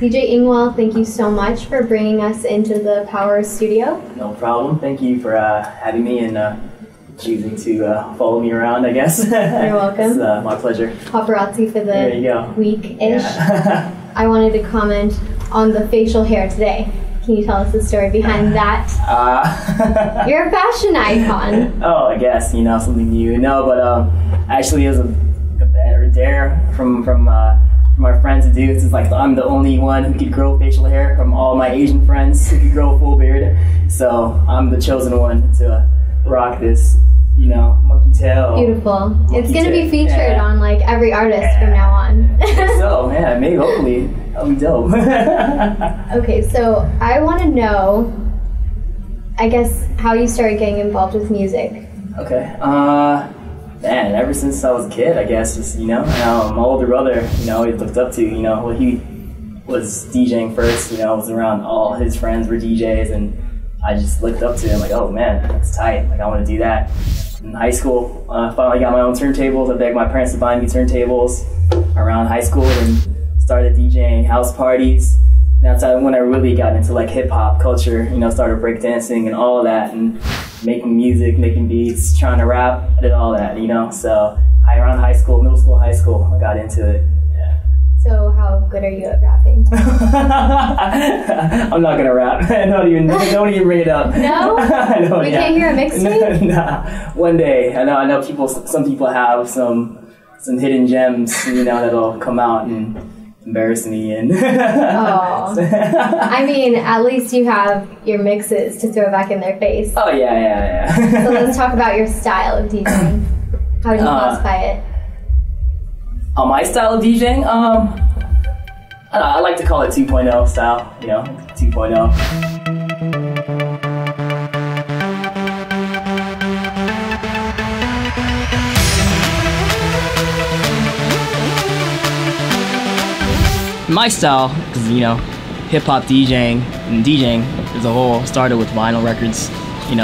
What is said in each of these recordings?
DJ Ingwell, thank you so much for bringing us into the Power Studio. No problem. Thank you for having me and choosing to follow me around, I guess. You're welcome. It's my pleasure. Paparazzi for the week-ish. Yeah. I wanted to comment on the facial hair today. Can you tell us the story behind that? You're a fashion icon. Oh, I guess, something new. No, but actually it was a better dare from my friends to do, since like I'm the only one who could grow facial hair from all my Asian friends who could grow a full beard. So I'm the chosen one to rock this, monkey tail. Beautiful. It's going to be featured on like every artist from now on. So, yeah, maybe, hopefully. That'll be dope. Okay, so I want to know, I guess, how you started getting involved with music. Okay. Man, ever since I was a kid, I guess, just, my older brother, always looked up to, well, he was DJing first, was around, all his friends were DJs, and I just looked up to him like, oh man, that's tight, like I want to do that. In high school, I finally got my own turntables. I begged my parents to buy me turntables around high school and started DJing house parties. And that's when I really got into like hip hop culture, started breakdancing and all of that, and making music, making beats, trying to rap, I did all that, so around high school, middle school, high school, I got into it. So how good are you at rapping? I'm not gonna rap. Don't even bring it up. No? We can't hear a mixtape? Nah. One day. I know some people have some hidden gems, that'll come out and embarrass me and Oh. I mean, at least you have your mixes to throw back in their face. Oh yeah. So let's talk about your style of DJing. How do you classify it? My style of DJing, I like to call it 2.0 style, 2.0. My style, because, hip-hop DJing and DJing as a whole started with vinyl records,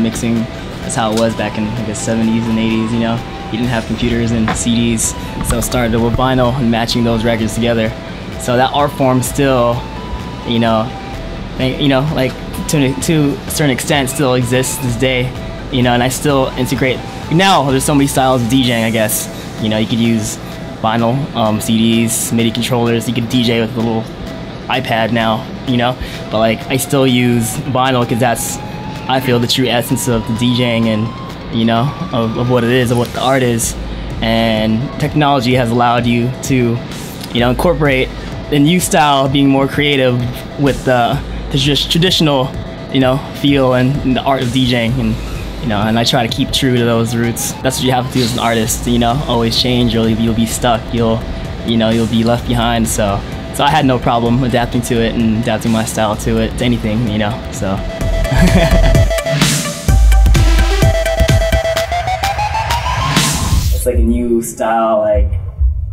mixing. That's how it was back in, I guess, 70s and 80s, You didn't have computers and CDs, so it started with vinyl and matching those records together. So that art form still, like to a certain extent still exists this day, and I still integrate. Now there's so many styles of DJing, I guess. You could use vinyl, CDs, MIDI controllers. You could DJ with a little iPad now, But like I still use vinyl because that's, I feel, the true essence of the DJing and of what it is, of what the art is. And technology has allowed you to, incorporate the new style, being more creative with the just traditional, feel and the art of DJing. And I try to keep true to those roots. That's what you have to do as an artist, always change, or you'll be stuck, you'll be left behind. So I had no problem adapting to it and adapting my style to it, to anything, so. It's like a new style, like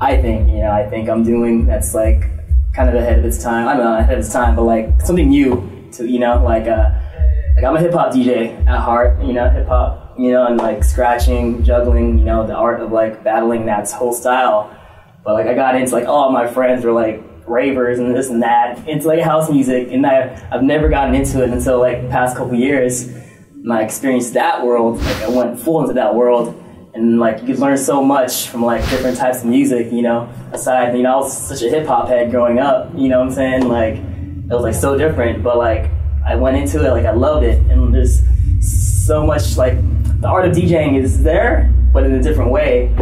I think I'm doing that's like kind of ahead of its time. I don't know, ahead of its time, but like something new to, like I'm a hip hop DJ at heart, hip hop, and like scratching, juggling, the art of like battling that whole style. But like I got into like all my friends were like ravers and this and that. It's like house music, and I've never gotten into it until like the past couple years. And I experienced that world, like I went full into that world. And like you could learn so much from like different types of music, aside, I was such a hip hop head growing up, what I'm saying? Like it was like so different, but like I went into it, like I loved it, and there's so much, like the art of DJing is there, but in a different way.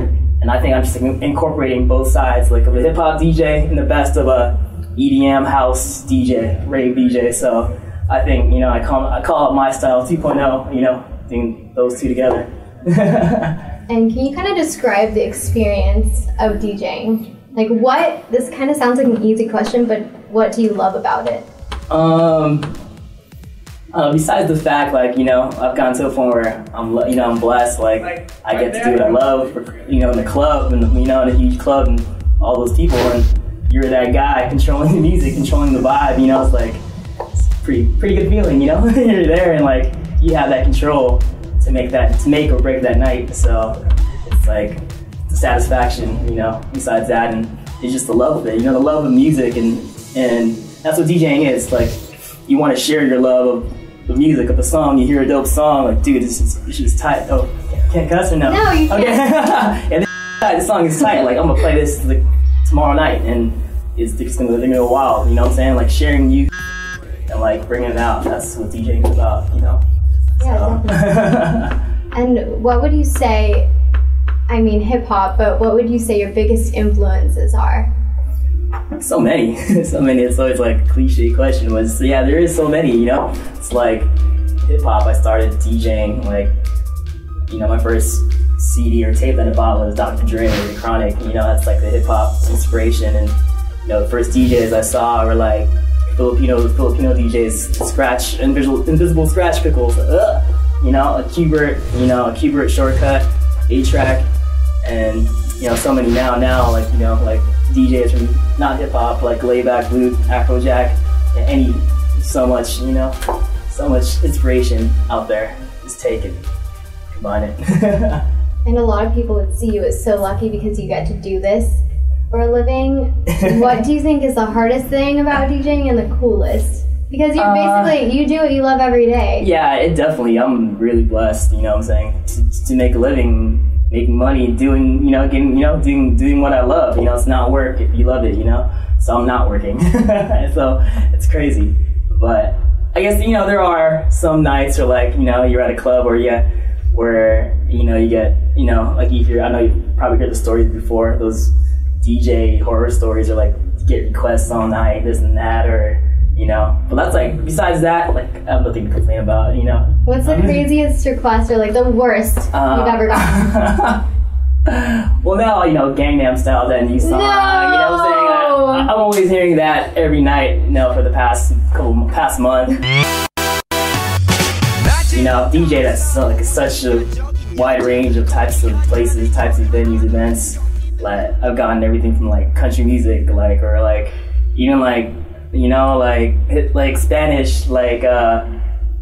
And I think I'm just like, incorporating both sides, like of a hip hop DJ and the best of a EDM house DJ, rave DJ. So I think, I call it my style 2.0, doing those two together. And can you kind of describe the experience of DJing? Like this kind of sounds like an easy question, but what do you love about it? Besides the fact, like, I've gotten to a point where I'm blessed, like, I get to do what I love, in the club, and, in a huge club, and all those people, and you're that guy controlling the music, controlling the vibe, it's like, it's a pretty good feeling, you're there, and, like, you have that control to make or break that night, so it's like, the satisfaction, besides that, and it's just the love of it, the love of music, and that's what DJing is. Like, you want to share your love of the music, of the song. You hear a dope song, like, dude, this is tight. Oh, can't cuss or no? No, you can't. Okay. And this song is tight. Like, I'm gonna play this like tomorrow night, and it's gonna go wild. You know what I'm saying? Like, sharing you and like bringing it out. That's what DJing is about. You know? Yeah, definitely. And what would you say? I mean, hip hop, but what would you say your biggest influences are? So many. So many. It's always like a cliche question was, yeah, there is so many, you know? It's like hip hop, I started DJing, like, you know, my first CD or tape that I bought was Dr. Dre or The Chronic, you know, that's like the hip hop inspiration. And, you know, the first DJs I saw were like Filipino DJs, scratch, invisible scratch pickles, you know, a Qbert Shortcut, A-Trak, and, you know, so many now, like, you know, like DJs from not hip hop, like Layback Luke, Afrojack, so much, you know, so much inspiration out there. Just take it, combine it. And a lot of people would see you as so lucky because you get to do this for a living. What do you think is the hardest thing about DJing and the coolest? Because you're basically, you do what you love every day. Yeah, I'm really blessed, you know what I'm saying, to make a living, making money, doing what I love. You know, it's not work if you love it, you know? So I'm not working. So it's crazy. But I guess, you know, there are some nights where, like, you know, you're at a club where you get, you know, like I know you probably heard the stories before, those DJ horror stories, or like you get requests all night, this and that, or, you know, but that's like, besides that, like, I have nothing to complain about, you know. What's the craziest request or like the worst you've ever gotten? Well, now, you know, Gangnam Style, that new song, no! You know what I'm saying? I'm always hearing that every night, you know, for the past month. You know, DJ, that's like such a wide range of types of places, types of venues, events. Like, I've gotten everything from like country music, like, or like even like, you know, like Spanish, like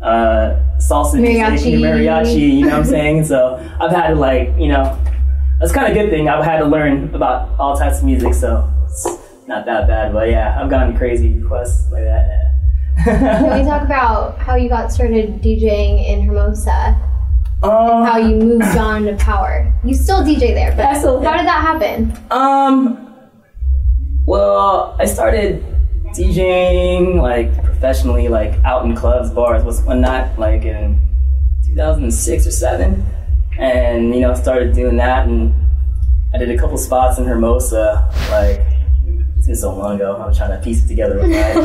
salsa music, mariachi, you know what I'm saying? So I've had to, like, you know, that's kind of a good thing. I've had to learn about all types of music, so it's not that bad. But yeah, I've gotten crazy requests like that. Yeah. Can we talk about how you got started DJing in Hermosa? And how you moved on to Power. You still DJ there, but how did that happen? Well, I started DJing like professionally, like out in clubs, bars, whatnot, like in 2006 or 7, and, you know, started doing that, and I did a couple spots in Hermosa, like, it's been so long ago. I was trying to piece it together with that.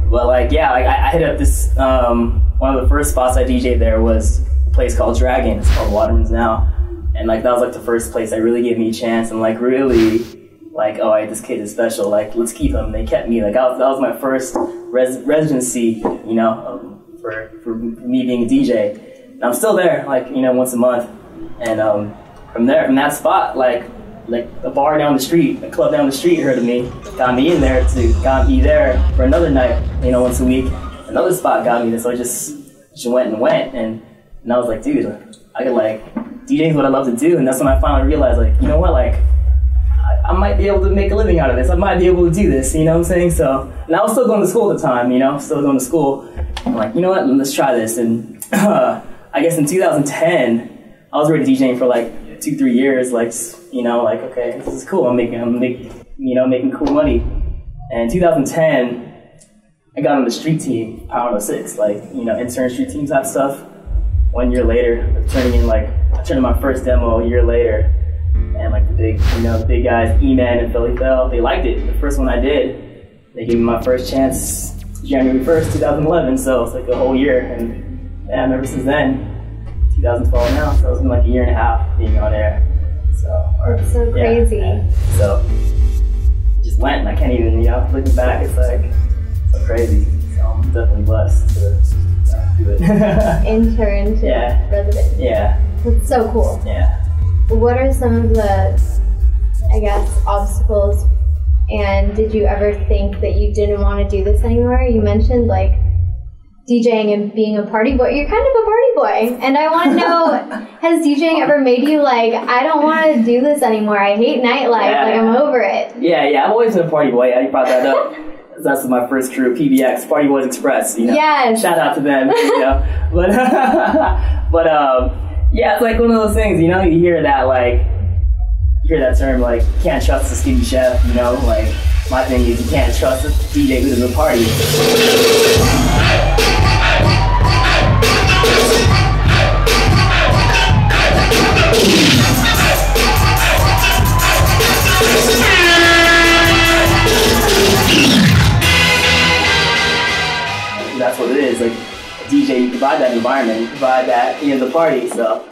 But like, yeah, like I hit up this one of the first spots I DJ'd there was a place called Dragon. It's called Waterman's now, and like that was like the first place that really gave me a chance, and like really, like, oh, this kid is special. Like, let's keep him. They kept me. Like, that was my first residency, you know, for me being a DJ. And I'm still there, like, you know, once a month. And from that spot, like a bar down the street, a club down the street heard of me, got me there for another night, you know, once a week. Another spot got me there, so I just went, and I was like, dude, I could, like, DJing is what I love to do. And that's when I finally realized, like, you know what, like, I might be able to make a living out of this. I might be able to do this, you know what I'm saying? So, and I was still going to school at the time, you know, I'm like, you know what, let's try this. And I guess in 2010, I was already DJing for like 2-3 years, like, you know, like, okay, this is cool. I'm making cool money. And in 2010, I got on the street team, Power 06, like, you know, intern street team type stuff. 1 year later, I turned in my first demo a year later. And like the big guys, E-Man and Philly Fell, they liked it. The first one I did, they gave me my first chance January 1st, 2011. So it's like a whole year. And yeah, ever since then, 2012 now, so it's been like a year and a half being on air. So that's so crazy. Yeah. So just went, and I can't even, you know, looking back, it's like so crazy. So I'm definitely blessed to do it. Intern to resident. Yeah. That's so cool. Yeah. What are some of the, I guess, obstacles, and did you ever think that you didn't want to do this anymore? You mentioned, like, DJing and being a party boy. You're kind of a party boy, and I want to know, has DJing ever made you like, I don't want to do this anymore, I hate nightlife, like, I'm over it? Yeah, I've always been a party boy. You brought that up. That's my first crew, PBX, Party Boys Express, you know. Yes. Shout out to them, you know. But yeah, it's like one of those things, you know, you hear that term, like, can't trust the skinny chef, you know, like, my thing is you can't trust the DJ who does a party. That's what it is, like, a DJ, you provide that environment, you provide that, you know, the party, so